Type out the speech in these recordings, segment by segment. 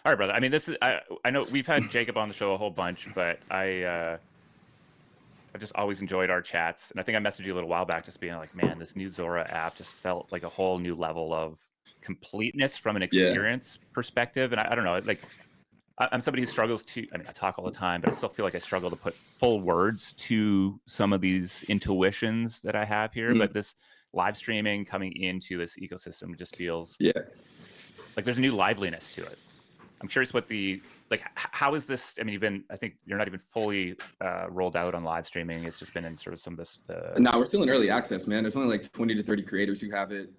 All right, brother. I mean, this is I know we've had Jacob on the show a whole bunch, but I just always enjoyed our chats, and I think I messaged you a little while back, just being like, man, this new Zora app just felt like a whole new level of completeness from an Yeah. experience perspective. And I don't know, like I'm somebody who struggles to. I mean, I talk all the time, but I still feel like I struggle to put full words to some of these intuitions that I have here. But this live streaming coming into this ecosystem just feels like there's a new liveliness to it. I'm curious what how is this? I mean, I think you're not even fully rolled out on live streaming. It's just been in sort of some of this. No, we're still in early access, man. There's only like 20 to 30 creators who have it.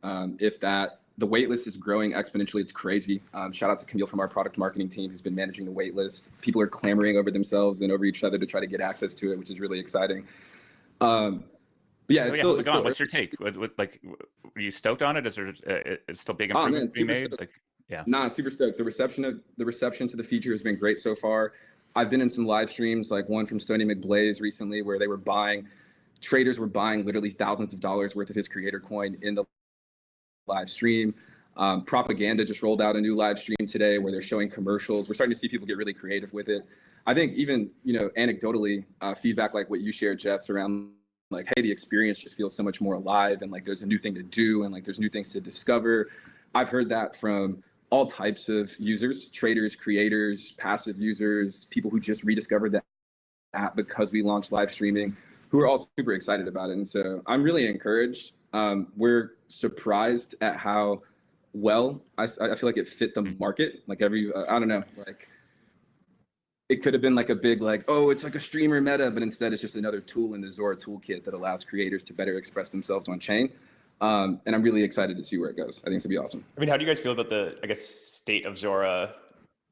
If that, the wait list is growing exponentially. It's crazy. Shout out to Camille from our product marketing team who's been managing the wait list. People are clamoring over themselves and over each other to try to get access to it, which is really exciting. But yeah, how's it going? What's your take? Like, are you stoked on it? Is there it's still big improvements being made? Like, yeah. Nah, super stoked. The reception to the feature has been great so far. I've been in some live streams, like one from Stony McBlaze recently, where traders were buying literally thousands of dollars worth of his creator coin in the live stream. Propaganda just rolled out a new live stream today where they're showing commercials. We're starting to see people get really creative with it. I think even, anecdotally, feedback like what you shared, Jess, around like, hey, the experience just feels so much more alive and like there's a new thing to do and like there's new things to discover. I've heard that from all types of users, traders, creators, passive users, people who just rediscovered the app because we launched live streaming, who are all super excited about it. And so I'm really encouraged. We're surprised at how well I feel like it fit the market. Like I don't know, like it could have been like a big, like, oh, it's like a streamer meta, but instead it's just another tool in the Zora toolkit that allows creators to better express themselves on chain. And I'm really excited to see where it goes. I think it's gonna be awesome. I mean, how do you guys feel about the, state of Zora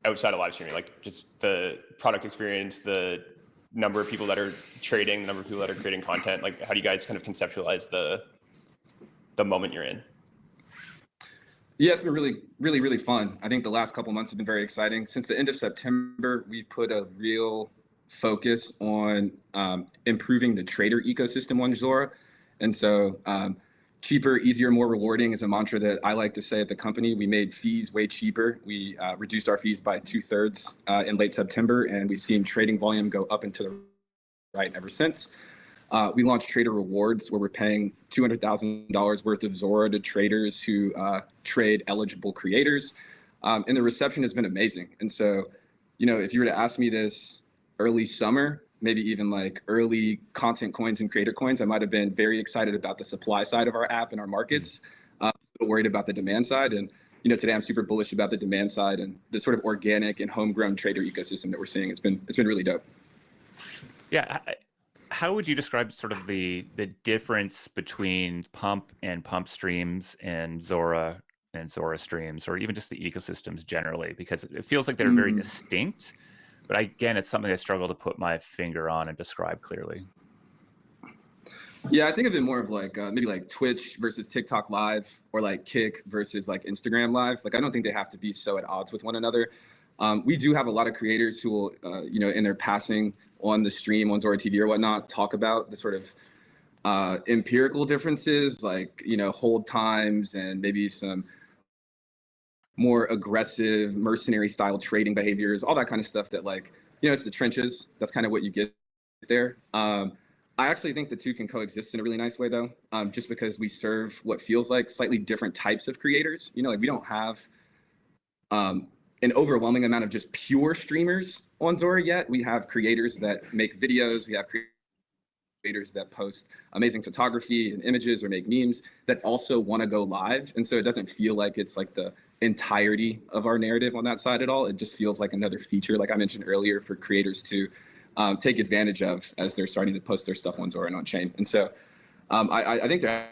outside of live streaming? Like just the product experience, the number of people that are trading, the number of people that are creating content. Like, how do you guys kind of conceptualize the moment you're in? Yeah, it's been really, really, really fun. I think the last couple months have been very exciting. Since the end of September, we've put a real focus on improving the trader ecosystem on Zora. And so cheaper, easier, more rewarding is a mantra that I like to say at the company. We made fees way cheaper. We reduced our fees by 2/3 in late September, and we've seen trading volume go up and to the right ever since. We launched Trader Rewards, where we're paying $200,000 worth of Zora to traders who trade eligible creators. And the reception has been amazing. And so, if you were to ask me this early summer, maybe even like early content coins and creator coins, I might have been very excited about the supply side of our app and our markets, but worried about the demand side. And today I'm super bullish about the demand side and the sort of organic and homegrown trader ecosystem that we're seeing. It's been really dope. Yeah. How would you describe sort of the difference between Pump and Pump streams and Zora streams, or even just the ecosystems generally? Because it feels like they're very distinct, but again, it's something I struggle to put my finger on and describe clearly. Yeah, I think of it more of like maybe like Twitch versus TikTok Live, or like Kick versus like Instagram Live. Like, I don't think they have to be so at odds with one another. We do have a lot of creators who will, in their passing on the stream on Zora TV or whatnot, talk about the sort of empirical differences, like, hold times and maybe some more aggressive mercenary style trading behaviors, all that kind of stuff that, like, it's the trenches. That's kind of what you get there. I actually think the two can coexist in a really nice way, though, just because we serve what feels like slightly different types of creators. Like, we don't have an overwhelming amount of just pure streamers on Zora yet. We have creators that make videos. We have creators that post amazing photography and images or make memes that also want to go live. And so it doesn't feel like it's like the entirety of our narrative on that side at all. It just feels like another feature, like I mentioned earlier, for creators to take advantage of as they're starting to post their stuff on Zora and on chain. And so I think they're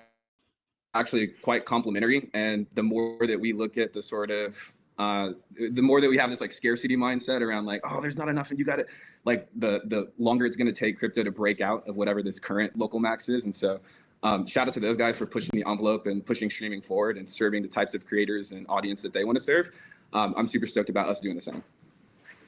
actually quite complementary. And the more that we look at the sort of the more that we have this like scarcity mindset around like, oh, there's not enough and you got it, like the longer it's going to take crypto to break out of whatever this current local max is. And so shout out to those guys for pushing the envelope and pushing streaming forward and serving the types of creators and audience that they want to serve. I'm super stoked about us doing the same.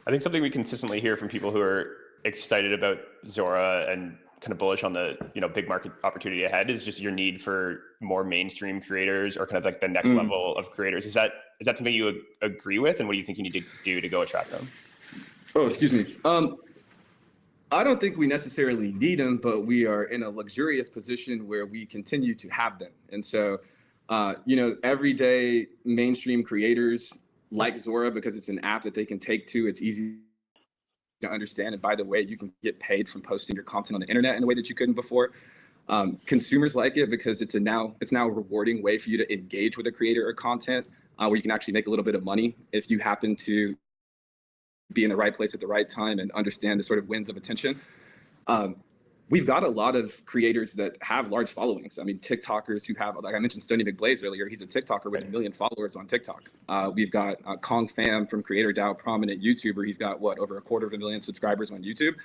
I think something we consistently hear from people who are excited about Zora and kind of bullish on the, big market opportunity ahead is just your need for more mainstream creators or kind of like the next level of creators. Is that something you agree with? And what do you think you need to do to go attract them? Oh, excuse me. I don't think we necessarily need them, but we are in a luxurious position where we continue to have them. And so, everyday mainstream creators like Zora because it's an app that they can take to. It's easy to understand. And by the way, you can get paid from posting your content on the internet in a way that you couldn't before. Consumers like it because it's now a rewarding way for you to engage with a creator or content where you can actually make a little bit of money if you happen to be in the right place at the right time and understand the sort of winds of attention. We've got a lot of creators that have large followings. I mean, TikTokers who have, like I mentioned, Stony McBlaze earlier. He's a TikToker with 1 million followers on TikTok. We've got Kong Fam from Creator DAO, prominent YouTuber. He's got over 250,000 subscribers on YouTube.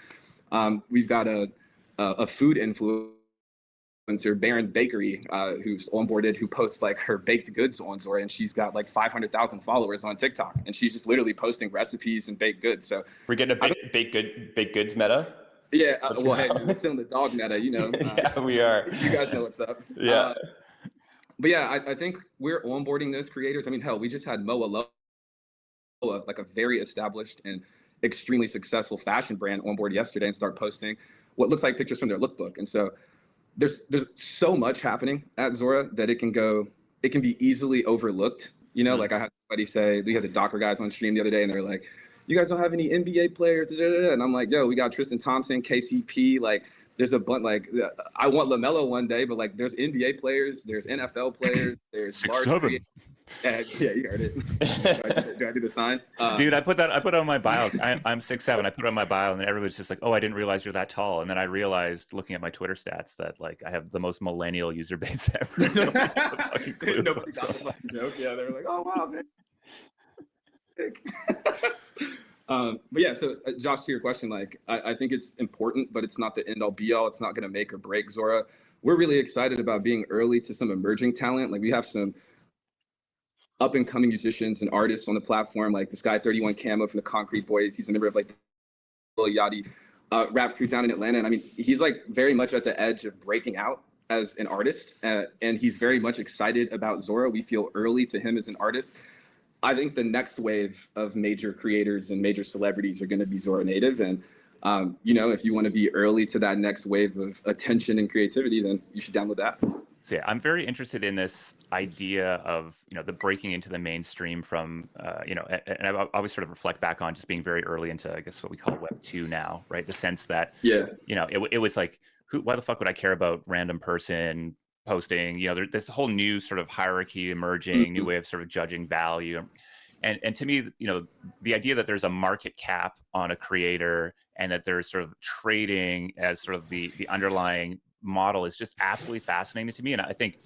We've got a food influencer, Baron Bakery, who's onboarded, who posts like her baked goods on Zora, and she's got like 500,000 followers on TikTok, and she's just literally posting recipes and baked goods. So we're getting a baked goods meta. Yeah, hey, man, we're still in the dog meta, Yeah, we are. You guys know what's up. Yeah. But yeah, I think we're onboarding those creators. I mean, hell, we just had Moa Loa, like a very established and extremely successful fashion brand, on board yesterday and start posting what looks like pictures from their lookbook. And so there's so much happening at Zora that it can be easily overlooked. Like I had somebody say, we had the Docker guys on stream the other day, and they're like, you guys don't have any NBA players, and I'm like, yo, we got Tristan Thompson, KCP, like there's a bunch, like I want LaMelo one day, but like there's NBA players, there's NFL players, there's large creators. Yeah, you heard it. Do I do the sign? Dude, I put it on my bio. I'm 6'7". I put it on my bio, and then everybody's just like, "Oh, I didn't realize you're that tall." And then I realized, looking at my Twitter stats, that like I have the most millennial user base ever. Nobody got the fucking joke. Yeah, they were like, "Oh wow, man." But yeah, so Josh, to your question, like I think it's important, but it's not the end all be all. It's not going to make or break Zora. We're really excited about being early to some emerging talent. Like we have some up and coming musicians and artists on the platform, like this guy 31 Camo from the Concrete Boys. He's a member of like the Lil Yachty rap crew down in Atlanta. And I mean, he's like very much at the edge of breaking out as an artist, and he's very much excited about Zora. We feel early to him as an artist. I think the next wave of major creators and major celebrities are going to be Zora native. And, if you want to be early to that next wave of attention and creativity, then you should download that. So yeah, I'm very interested in this idea of, the breaking into the mainstream from, and I always sort of reflect back on just being very early into, I guess, what we call Web 2 now, right? The sense that, it was like, why the fuck would I care about random person posting? There's a whole new sort of hierarchy emerging, new way of sort of judging value. And to me, the idea that there's a market cap on a creator and that there's sort of trading as sort of the underlying model is just absolutely fascinating to me. And I think,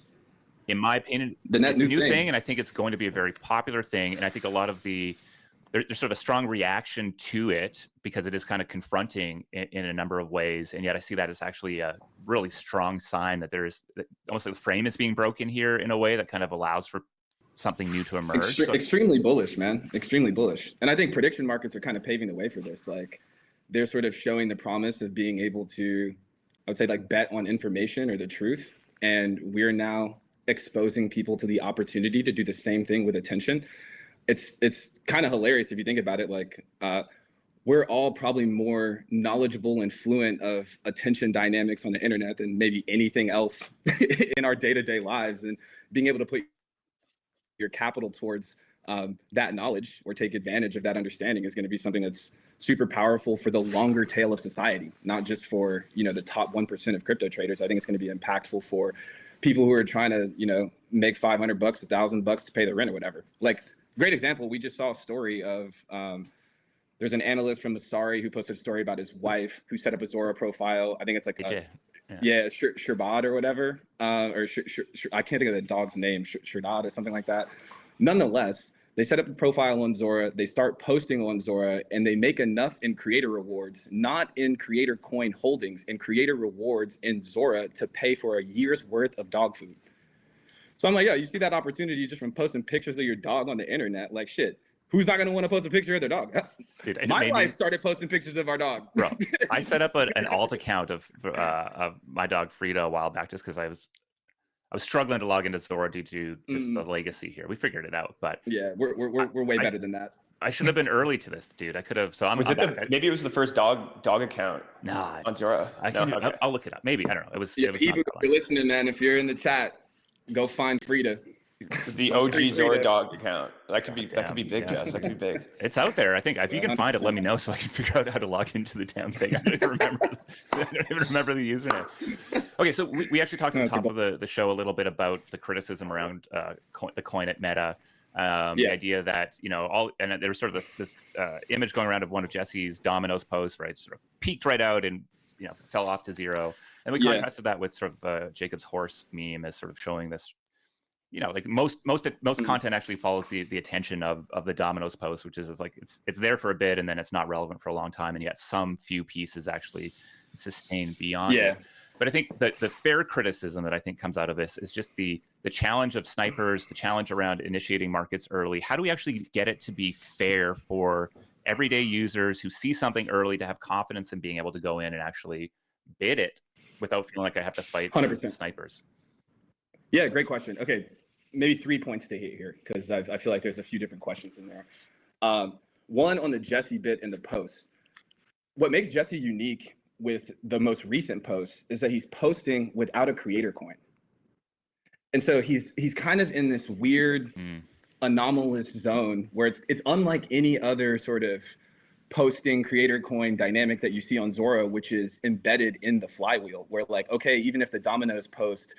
in my opinion, it's a new thing, and I think it's going to be a very popular thing. And I think a lot of there's sort of a strong reaction to it because it is kind of confronting in a number of ways. And yet I see that as actually a really strong sign that there's almost like the frame is being broken here in a way that kind of allows for something new to emerge. Extremely bullish, man. Extremely bullish. And I think prediction markets are kind of paving the way for this. Like they're sort of showing the promise of being able to, I would say, like bet on information or the truth. And we're now exposing people to the opportunity to do the same thing with attention. It's kind of hilarious if you think about it. Like we're all probably more knowledgeable and fluent of attention dynamics on the internet than maybe anything else in our day-to-day lives. And being able to put your capital towards that knowledge or take advantage of that understanding is going to be something that's super powerful for the longer tail of society, not just for, the top 1% of crypto traders. I think it's going to be impactful for people who are trying to, make $500, $1,000 to pay the rent or whatever. Like, great example. We just saw a story of, there's an analyst from Masari who posted a story about his wife who set up a Zora profile. I think it's like, Sherbad or whatever, or I can't think of the dog's name, Sherdad or something like that. Nonetheless, they set up a profile on Zora, they start posting on Zora, and they make enough in creator rewards, not in creator coin holdings, in creator rewards in Zora to pay for a year's worth of dog food. So I'm like, you see that opportunity just from posting pictures of your dog on the internet, like shit, who's not going to want to post a picture of their dog? Dude, My wife started posting pictures of our dog. Bro, I set up an alt account of my dog Frida a while back just because I was struggling to log into Zora due to just the legacy here. We figured it out, but yeah, we're way better than that. I should have been early to this, dude. I could have. So maybe it was the first dog account? Nah, on Zora. I'll look it up. Maybe, I don't know. It was. Yeah, it was people, if you're listening, man, if you're in the chat, go find Frida. The OG Zora dog account. That could be big, Jess. That could be big. It's out there. I think if you can find it, let me know so I can figure out how to log into the damn thing. I don't even remember the username. Okay, so we actually talked at the top of the show a little bit about the criticism around the coin at Meta. The idea that there was sort of this image going around of one of Jesse's Domino's posts, right? Sort of peaked right out and fell off to zero. And we contrasted that with sort of Jacob's horse meme as sort of showing this. Like most content actually follows the attention of the Domino's post, which is like it's there for a bit and then it's not relevant for a long time, and yet some few pieces actually sustain beyond it. But I think that the fair criticism that I think comes out of this is just the challenge of snipers, the challenge around initiating markets early. How do we actually get it to be fair for everyday users who see something early to have confidence in being able to go in and actually bid it without feeling like I have to fight 100% snipers? Yeah, great question. Okay, maybe 3 points to hit here because I feel like there's a few different questions in there. One on the Jesse bit in the post. What makes Jesse unique with the most recent posts is that he's posting without a creator coin. And so he's kind of in this weird anomalous zone where it's unlike any other sort of posting creator coin dynamic that you see on Zora, which is embedded in the flywheel, where like, okay, even if the Domino's post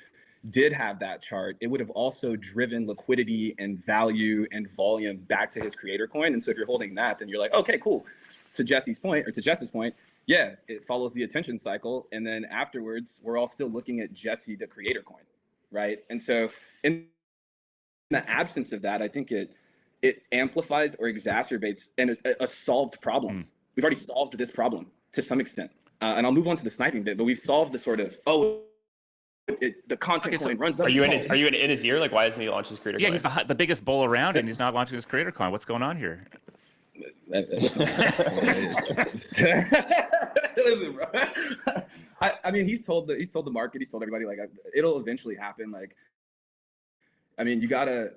did have that chart, it would have also driven liquidity and value and volume back to his creator coin. And so if you're holding that, then you're like, okay, cool. To Jesse's point, yeah, it follows the attention cycle. And then afterwards, we're all still looking at Jesse, the creator coin, right? And so in the absence of that, I think it amplifies or exacerbates a solved problem. We've already solved this problem to some extent. And I'll move on to the sniping bit, but we've solved the sort of, the content coin runs up. Are you in his ear? Like, why doesn't he launch his creator coin? He's the biggest bull around and he's not launching his creator coin. What's going on here? Listen, bro. I mean, he's told the market, he's told everybody, like, it'll eventually happen. Like, I mean, you gotta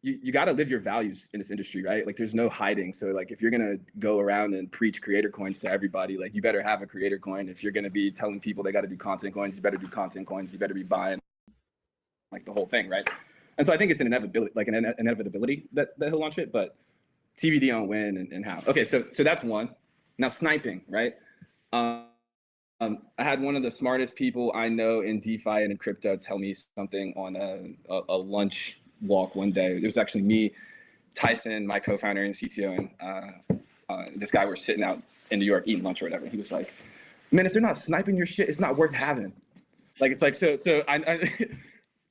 live your values in this industry, right? Like, there's no hiding. So, like, if you're gonna go around and preach creator coins to everybody, like, you better have a creator coin. If you're gonna be telling people they got to do content coins, you better do content coins. You better be buying, like, the whole thing, right? And so I think it's an inevitability that he'll launch it, but TBD on when and how. Okay, so that's one. Now sniping, right? I had one of the smartest people I know in DeFi and in crypto tell me something on a lunch walk one day. It was actually me, Tyson, my co-founder and CTO, and this guy were sitting out in New York eating lunch or whatever. He was like, "Man, if they're not sniping your shit, it's not worth having." Like, it's like, so I'm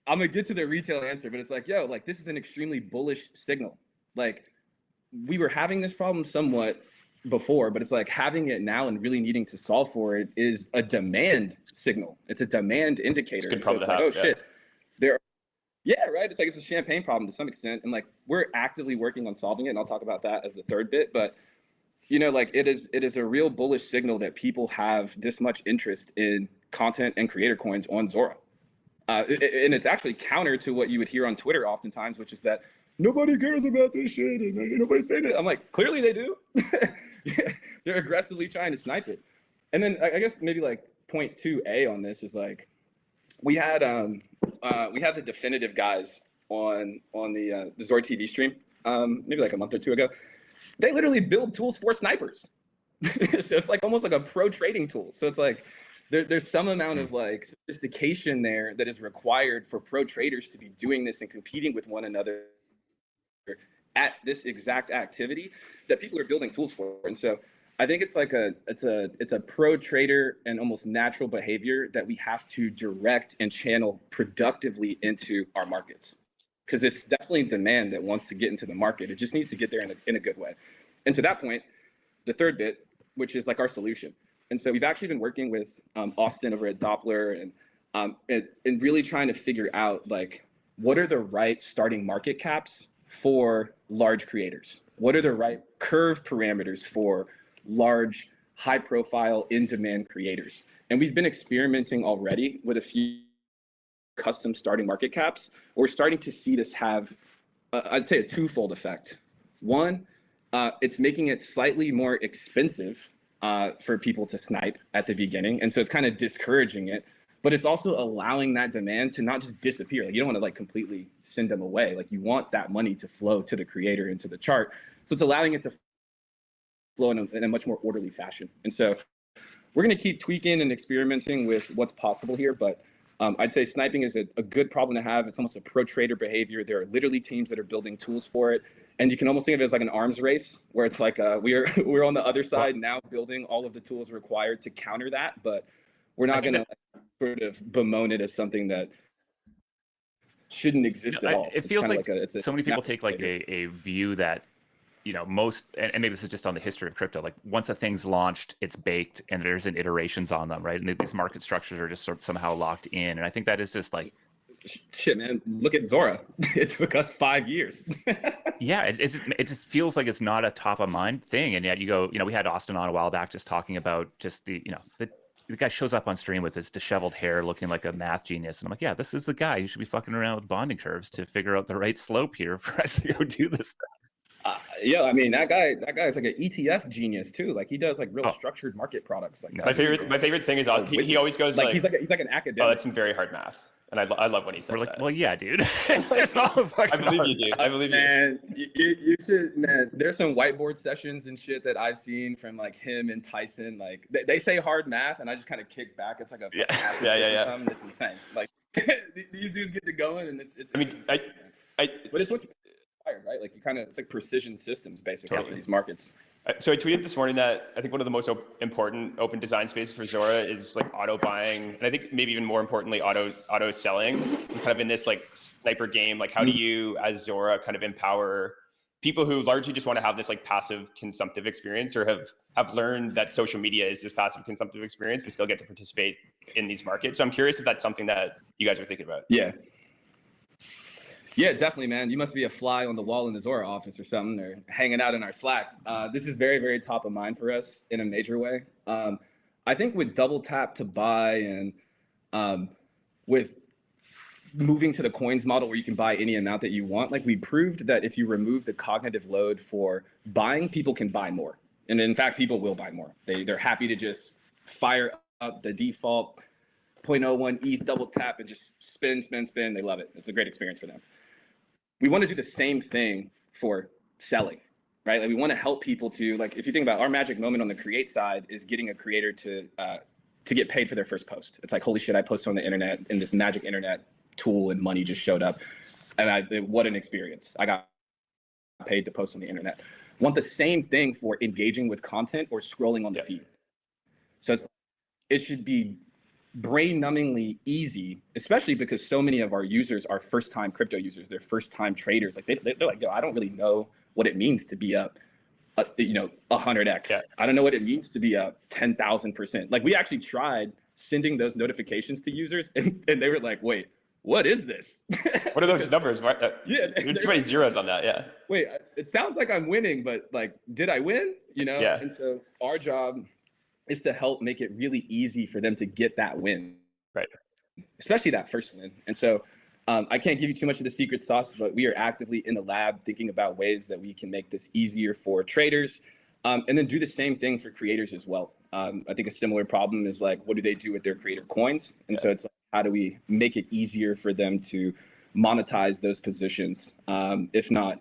gonna get to the retail answer, but it's like, yo, like, this is an extremely bullish signal. Like, we were having this problem somewhat before, but it's like having it now and really needing to solve for it is a demand signal. It's a demand indicator. It's like, oh shit, right. It's like, it's a champagne problem to some extent, and like, we're actively working on solving it. And I'll talk about that as the third bit. But like, it is a real bullish signal that people have this much interest in content and creator coins on Zora, and it's actually counter to what you would hear on Twitter oftentimes, which is that nobody cares about this shit and nobody's paying it. I'm like, clearly they do. Yeah, they're aggressively trying to snipe it. And then I guess maybe like point 2A on this is like, we had the definitive guys on the Zora TV stream maybe like a month or two ago. They literally build tools for snipers. So it's like almost like a pro trading tool. So it's like there's some amount of like sophistication there that is required for pro traders to be doing this and competing with one another at this exact activity that people are building tools for. And so I think it's like it's a pro trader and almost natural behavior that we have to direct and channel productively into our markets, because it's definitely demand that wants to get into the market. It just needs to get there in a good way. And to that point, the third bit, which is like our solution. And so we've actually been working with Austin over at Doppler and really trying to figure out like, what are the right starting market caps for large creators, What are the right curve parameters for large, high profile, in demand creators? And we've been experimenting already with a few custom starting market caps. We're starting to see this have, I'd say, a twofold effect. One, it's making it slightly more expensive for people to snipe at the beginning. And so it's kind of discouraging it, but it's also allowing that demand to not just disappear. Like, you don't want to like completely send them away. Like, you want that money to flow to the creator and to the chart. So it's allowing it to flow in a much more orderly fashion. And so we're going to keep tweaking and experimenting with what's possible here. But I'd say sniping is a good problem to have. It's almost a pro trader behavior. There are literally teams that are building tools for it. And you can almost think of it as like an arms race, where it's like we're on the other side now building all of the tools required to counter that. But we're not going to sort of bemoan it as something that shouldn't exist at all. It feels like it's so many people take like a view that, you know, most, and maybe this is just on the history of crypto, like once a thing's launched, it's baked and there isn't iterations on them, right? And these market structures are just sort of somehow locked in. And I think that is just like, shit, man, look at Zora. It took us 5 years. yeah, it just feels like it's not a top of mind thing. And yet you go, you know, we had Austin on a while back just talking about just the, you know, the guy shows up on stream with his disheveled hair looking like a math genius. And I'm like, yeah, this is the guy who should be fucking around with bonding curves to figure out the right slope here for us to go do this stuff. Yeah, I mean, that guy is like an ETF genius too. Like, he does like real structured market products. Like, my favorite thing is he always goes like he's like an academic. Oh, that's some very hard math. And I love when he says We're like, that. well, yeah, dude. It's all fucking I believe you, dude. I believe you. Man, you should, man. There's some whiteboard sessions and shit that I've seen from like him and Tyson. Like, they say hard math, and I just kind of kick back. It's like a yeah. It's insane. Like, these dudes get to going, and it's. I mean, but it's what's required, right? Like, it's like precision systems basically for these markets. So I tweeted this morning that I think one of the most important open design spaces for Zora is like auto buying, and I think maybe even more importantly, auto selling. And kind of in this like sniper game, like how do you as Zora kind of empower people who largely just want to have this like passive consumptive experience, or have learned that social media is this passive consumptive experience, but still get to participate in these markets? So I'm curious if that's something that you guys are thinking about. Yeah, definitely, man. You must be a fly on the wall in the Zora office or something, or hanging out in our Slack. This is very, very top of mind for us in a major way. I think with double tap to buy and with moving to the coins model where you can buy any amount that you want, like, we proved that if you remove the cognitive load for buying, people can buy more. And in fact, people will buy more. They're happy to just fire up the default 0.01 ETH double tap and just spin. They love it. It's a great experience for them. We want to do the same thing for selling, right? Like, we want to help people to, like, if you think about our magic moment on the create side is getting a creator to get paid for their first post. It's like, holy shit, I posted on the internet and this magic internet tool and money just showed up. And what an experience. I got paid to post on the internet. Want the same thing for engaging with content or scrolling on the feed. So it should be brain-numbingly easy, especially because so many of our users are first-time crypto users. They're first-time traders. Like, they're like, yo, I don't really know what it means to be up, 100x. Yeah. I don't know what it means to be up 10,000%. Like, we actually tried sending those notifications to users, and they were like, wait, what is this? What are those numbers? Yeah, there's too many zeros on that. Yeah. Wait, it sounds like I'm winning, but like, did I win? Yeah. And so our job is to help make it really easy for them to get that win, right? Especially that first win. And so I can't give you too much of the secret sauce, but we are actively in the lab thinking about ways that we can make this easier for traders, and then do the same thing for creators as well. I think a similar problem is like, what do they do with their creator coins? And so it's like, how do we make it easier for them to monetize those positions, if not,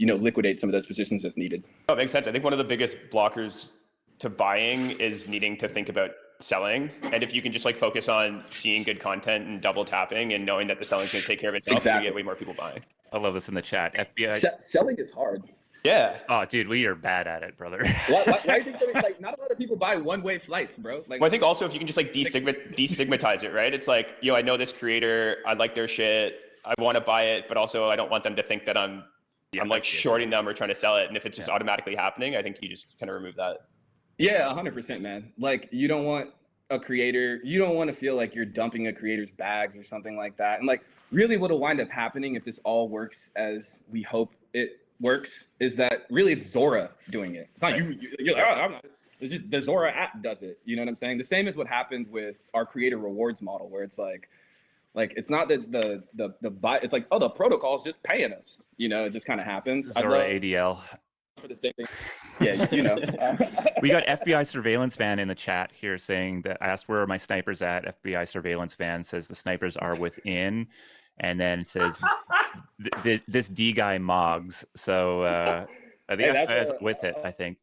liquidate some of those positions as needed? Oh, it makes sense. I think one of the biggest blockers to buying is needing to think about selling. And if you can just like focus on seeing good content and double tapping and knowing that the selling is going to take care of itself, you get way more people buying. I love this in the chat. FBI. Selling is hard. Yeah. Oh, dude, we are bad at it, brother. Why do you think so? Like, not a lot of people buy one-way flights, bro. Like, well, I think also if you can just like destigmatize it, right? It's like, yo, I know this creator, I like their shit, I want to buy it, but also I don't want them to think that I'm like shorting them or trying to sell it. And if it's just automatically happening, I think you just kind of remove that. Yeah, 100%, man. Like, you don't want to feel like you're dumping a creator's bags or something like that. And like, really what'll wind up happening if this all works as we hope it works is that really it's Zora doing it. It's not you're like, oh, I'm not. It's just the Zora app does it. You know what I'm saying? The same as what happened with our creator rewards model, where it's like it's not that the bot. It's like, oh, the protocol's just paying us. You know, it just kind of happens. Zora ADL. For the same thing. Yeah, you know. We got FBI surveillance van in the chat here saying that I asked where are my snipers at. FBI surveillance van says the snipers are within, and then it says this D guy Moggs. So the FBI is with it, I think.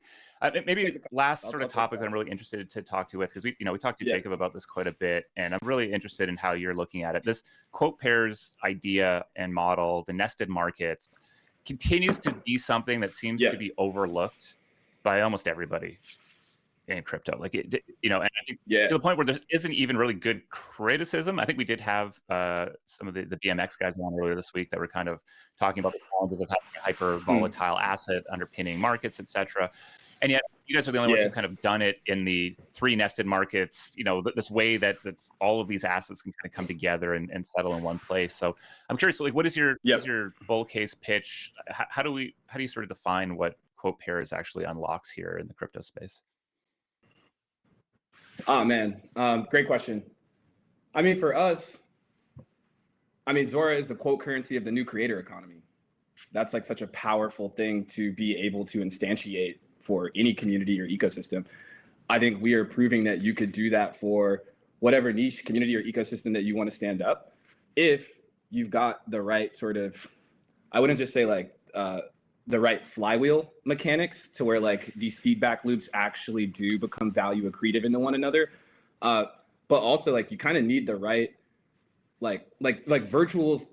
Maybe last sort of topic that I'm really interested to talk to with, because we talked to Jacob about this quite a bit, and I'm really interested in how you're looking at it. This quote pairs idea and model, the nested markets, continues to be something that seems to be overlooked by almost everybody in crypto. Like and I think to the point where there isn't even really good criticism. I think we did have some of the BMX guys on earlier this week that were kind of talking about the challenges of having a hyper volatile asset underpinning markets, etc. And yet you guys are the only ones who've kind of done it in the 3 nested markets, this way that's all of these assets can kind of come together and settle in one place. So I'm curious, like, what is your bull case pitch? How do you sort of define what quote pairs actually unlocks here in the crypto space? Oh man, great question. I mean, for us, Zora is the quote currency of the new creator economy. That's like such a powerful thing to be able to instantiate for any community or ecosystem. I think we are proving that you could do that for whatever niche community or ecosystem that you want to stand up, if you've got the right sort of, I wouldn't just say like the right flywheel mechanics to where like these feedback loops actually do become value accretive into one another. But also like you kind of need the right, like Virtuals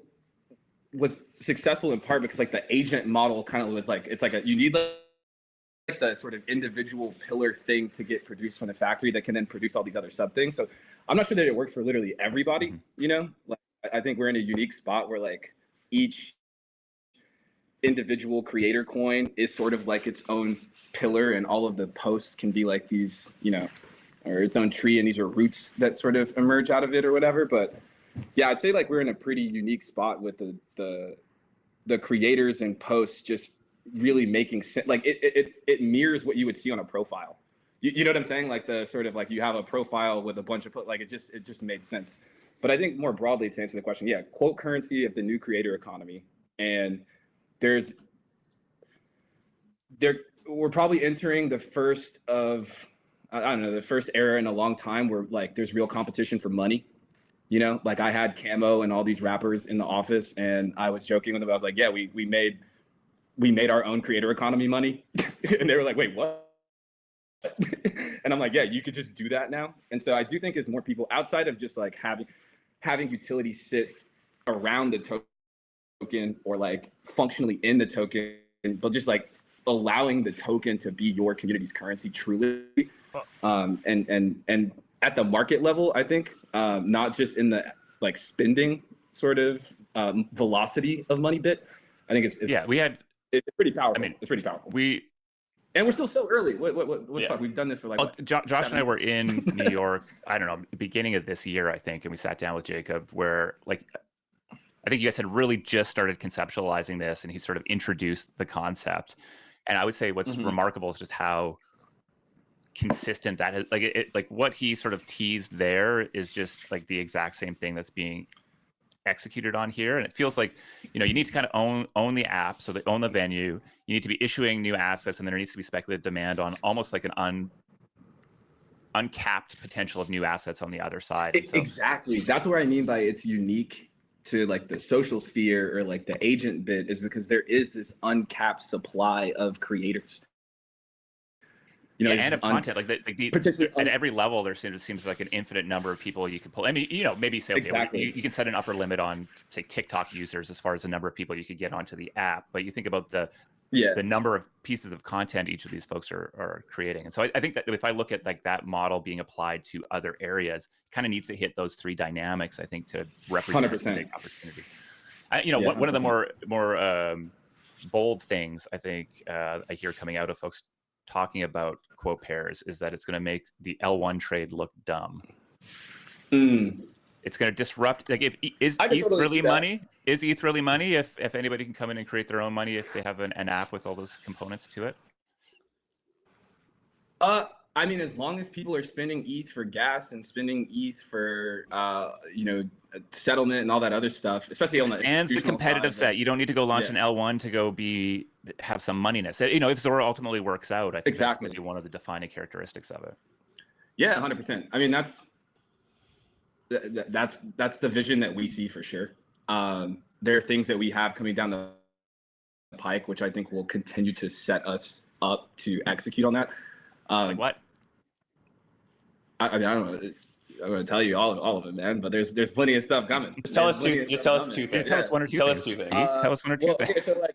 was successful in part because like the agent model kind of was like, it's like you need like the sort of individual pillar thing to get produced from the factory that can then produce all these other sub things. So I'm not sure that it works for literally everybody, like I think we're in a unique spot where like each individual creator coin is sort of like its own pillar, and all of the posts can be like these, or its own tree, and these are roots that sort of emerge out of it or whatever. But yeah, I'd say like we're in a pretty unique spot with the creators and posts just really making sense. Like it mirrors what you would see on a profile. You know what I'm saying? Like the sort of like you have a profile with a bunch of like it just made sense. But I think more broadly to answer the question, quote currency of the new creator economy, and we're probably entering the first of the first era in a long time where like there's real competition for money. Like I had Camo and all these rappers in the office, and I was joking with them. I was like, yeah, we made our own creator economy money. And they were like, wait, what? And I'm like, yeah, you could just do that now. And so I do think as more people outside of just like having utilities sit around the token or like functionally in the token, but just like allowing the token to be your community's currency truly. And at the market level, I think, not just in the like spending sort of velocity of money bit. I think it's pretty powerful. It's pretty powerful. And we're still so early. What the fuck? We've done this for like Josh and I were in New York, I don't know, the beginning of this year, I think, and we sat down with Jacob where like I think you guys had really just started conceptualizing this, and he sort of introduced the concept. And I would say what's remarkable is just how consistent that is. Like what he sort of teased there is just like the exact same thing that's being executed on here. And it feels like you need to kind of own the app, so they own the venue. You need to be issuing new assets, and there needs to be speculative demand on almost like an uncapped potential of new assets on the other side. Exactly, that's what I mean by it's unique to like the social sphere or like the agent bit, is because there is this uncapped supply of creators. And of content, like at every level, there seems like an infinite number of people you can pull. I mean, maybe say, okay, you can set an upper limit on, say, TikTok users as far as the number of people you could get onto the app. But you think about the number of pieces of content each of these folks are creating. And so I think that if I look at like that model being applied to other areas, it kind of needs to hit those 3 dynamics, I think, to represent a big opportunity. One of the more bold things I think I hear coming out of folks talking about quote pairs is that it's going to make the L1 trade look dumb. It's going to disrupt. Like, if is ETH really money? is ETH really money if anybody can come in and create their own money if they have an app with all those components to it? I mean, as long as people are spending ETH for gas and spending ETH for, settlement and all that other stuff, especially on the competitive side, set. You don't need to go launch yeah. an L1 to go have some moneyness. If Zora ultimately works out, I think Exactly. that's going to be one of the defining characteristics of it. Yeah, 100%. I mean, that's the vision that we see for sure. There are things that we have coming down the pike, which I think will continue to set us up to execute on that. Like what? I mean, I don't know. I'm going to tell you all of it, man. But there's plenty of stuff coming. Just tell us two things. Tell us one or two things. Tell us one or two things. Okay, so like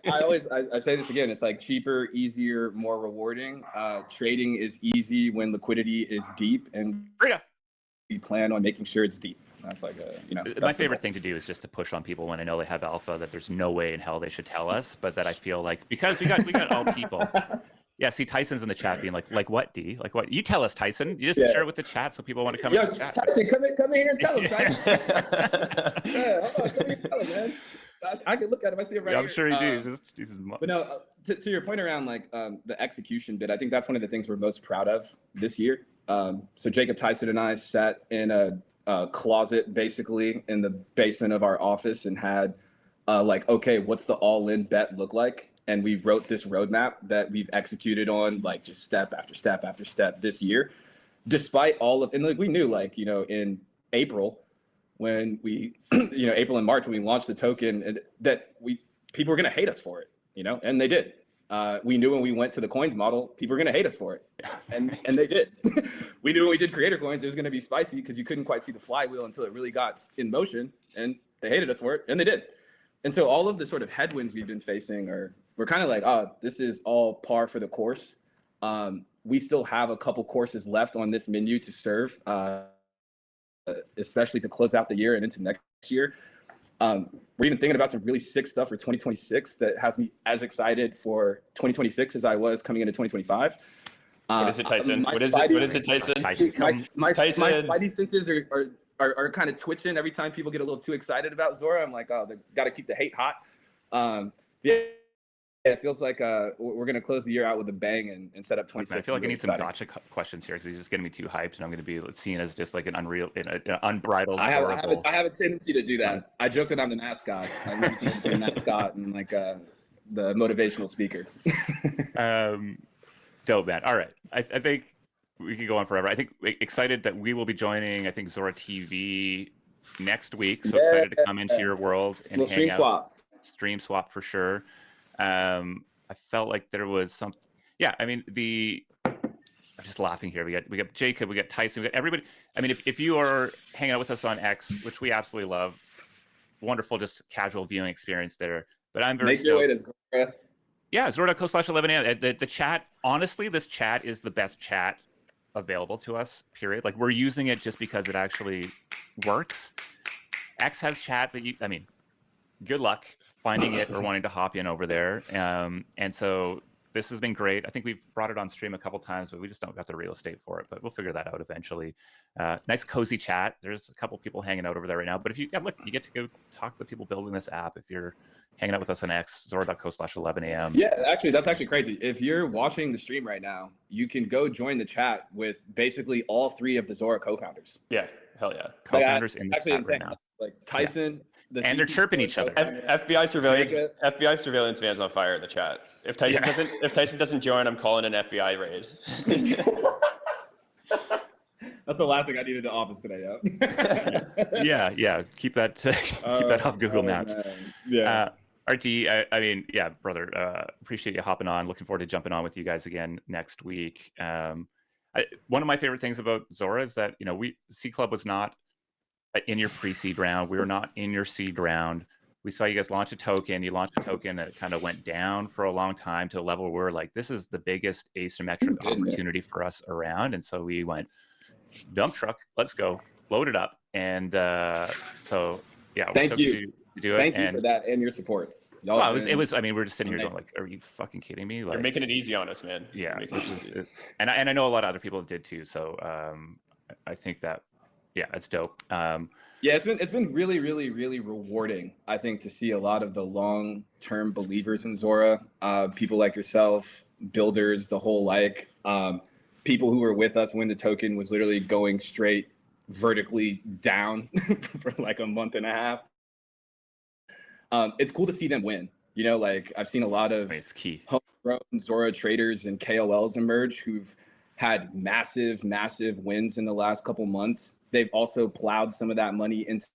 I say this again. It's like cheaper, easier, more rewarding. Trading is easy when liquidity is deep, and we plan on making sure it's deep. That's like my favorite thing to do is just to push on people when I know they have alpha that there's no way in hell they should tell us, but that I feel like because we got all people. Yeah, see, Tyson's in the chat being like what, D? Like what? You tell us, Tyson. You just share it with the chat so people want to come in the chat. Tyson, come in here and tell him, Tyson. Yeah, hold on, come here and tell him, man. I can look at him. I see it right here. I'm sure he does. But no, to your point around like the execution bit, I think that's one of the things we're most proud of this year. So Jacob, Tyson, and I sat in a closet basically in the basement of our office and had okay, what's the all-in bet look like? And we wrote this roadmap that we've executed on like just step after step after step this year, despite all of, and like we knew like, in April when we, April and March when we launched the token and that people were going to hate us for it, and they did. We knew when we went to the coins model, people were going to hate us for it. And they did. We knew when we did creator coins, it was going to be spicy because you couldn't quite see the flywheel until it really got in motion, and they hated us for it, and they did. And so all of the sort of headwinds we've been facing we're kind of like, this is all par for the course. We still have a couple courses left on this menu to serve, especially to close out the year and into next year. We're even thinking about some really sick stuff for 2026 that has me as excited for 2026 as I was coming into 2025. What is it, Tyson? What is it, Tyson? My spidey senses are kind of twitching every time people get a little too excited about Zora. I'm like, they got to keep the hate hot. It feels like we're going to close the year out with a bang and set up 26. I feel like I need some gotcha questions here because he's just getting me too hyped, and I'm going to be seen as just like an unbridled. I have a tendency to do that. I joke that I'm the mascot. I'm the mascot and like the motivational speaker. Dope, man. All right, I think we could go on forever. I think excited that we will be joining. I think Zora TV next week. So excited to come into your world and hang out. Stream swap for sure. I felt like there was some. Yeah, I mean I'm just laughing here. We got Jacob, we got Tyson, we got everybody. I mean, if you are hanging out with us on X, which we absolutely love, wonderful, just casual viewing experience there. But I'm very Make your way to Zora. Yeah, Zora.co/11am. The chat, honestly, this chat is the best chat available to us, period. Like, we're using it just because it actually works. X has chat, but good luck finding it or wanting to hop in over there. And so this has been great. I think we've brought it on stream a couple times, but we just don't got the real estate for it. But we'll figure that out eventually. Nice cozy chat. There's a couple people hanging out over there right now. But if you get to go talk to the people building this app. If you're hanging out with us on X, Zora.co/11am. Yeah, that's actually crazy. If you're watching the stream right now, you can go join the chat with basically all three of the Zora co-founders. Yeah, hell yeah. Co-founders in the chat right now. Like Tyson. Yeah. And they're chirping each other. FBI surveillance van's on fire in the chat. If Tyson doesn't join, I'm calling an FBI raid. That's the last thing I needed in the office today. Yeah. Keep that off Google Maps. Yeah. RT, brother, appreciate you hopping on. Looking forward to jumping on with you guys again next week. One of my favorite things about Zora is that C Club was not in your pre-seed round. We were not in your seed round. We saw you guys launch a token. You launched a token that kind of went down for a long time to a level where we're like, this is the biggest asymmetric opportunity for us around. And so we went, dump truck, let's go, load it up. And thank you. To do it. Thank you for that and your support. It was. I mean, we're just sitting here going like, "Are you fucking kidding me?" Like, you're making it easy on us, man. Yeah, and I know a lot of other people did too. So I think that Yeah, it's dope. Yeah, it's been really, really, really rewarding, I think, to see a lot of the long-term believers in Zora, people like yourself, builders, the whole people who were with us when the token was literally going straight vertically down for like a month and a half. It's cool to see them win. You know, like I've seen a lot of It's key. homegrown Zora traders and KOLs emerge who've had massive, massive wins in the last couple months. They've also plowed some of that money into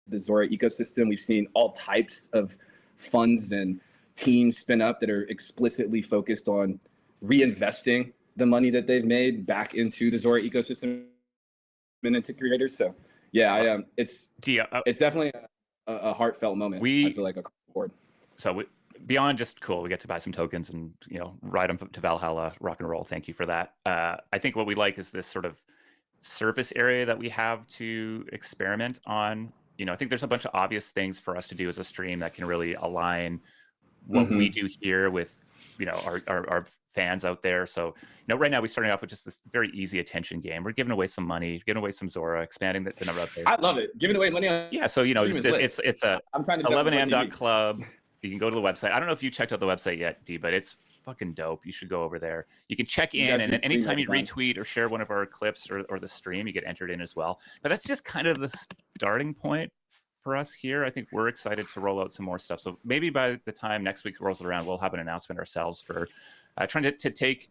the Zora ecosystem. We've seen all types of funds and teams spin up that are explicitly focused on reinvesting the money that they've made back into the Zora ecosystem and into creators. So yeah, it's definitely a heartfelt moment. I feel like across the board. So beyond just cool, we get to buy some tokens and ride them to Valhalla, rock and roll. Thank you for that. I think what we like is this sort of surface area that we have to experiment on. I think there's a bunch of obvious things for us to do as a stream that can really align what we do here with our fans out there. So right now we're starting off with just this very easy attention game. We're giving away some money, giving away some Zora, expanding the number out there. I love it. Giving away money on so it's a I'm trying to 11am.club. You can go to the website. I don't know if you checked out the website yet, D, but it's fucking dope. You should go over there. You can check in, and anytime you retweet or share one of our clips or the stream, you get entered in as well. But that's just kind of the starting point for us here. I think we're excited to roll out some more stuff. So maybe by the time next week rolls around, we'll have an announcement ourselves for trying to take.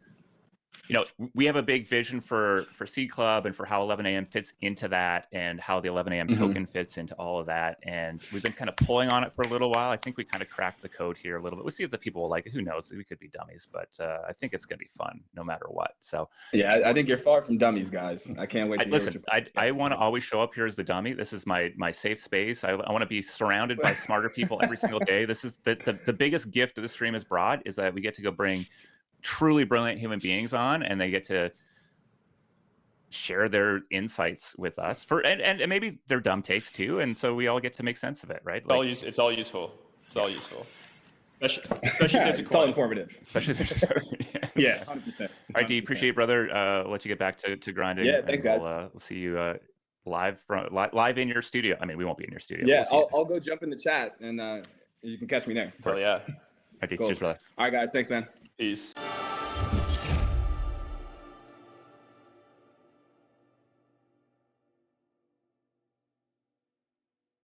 We have a big vision for Seed Club and for how 11am fits into that, and how the 11am token fits into all of that. And we've been kind of pulling on it for a little while. I think we kind of cracked the code here a little bit. We'll see if the people will like it. Who knows? We could be dummies, but I think it's going to be fun no matter what. So yeah, I think you're far from dummies, guys. I can't wait to listen. I want to always show up here as the dummy. This is my safe space. I want to be surrounded by smarter people every single day. This is the biggest gift that the stream has brought, is that we get to go bring truly brilliant human beings on, and they get to share their insights with us and maybe their dumb takes too, and so we all get to make sense of it, right? It's all useful. Especially if there's it's all informative. Especially if there's yeah, 100%. All right, D, appreciate it, brother. I'll let you get back to grinding. Yeah, thanks, guys. We'll see you live in your studio. I mean, we won't be in your studio. Yeah, I'll go jump in the chat, and you can catch me there. Hell yeah. All right, D, cheers, brother. All right, guys, thanks, man. Peace.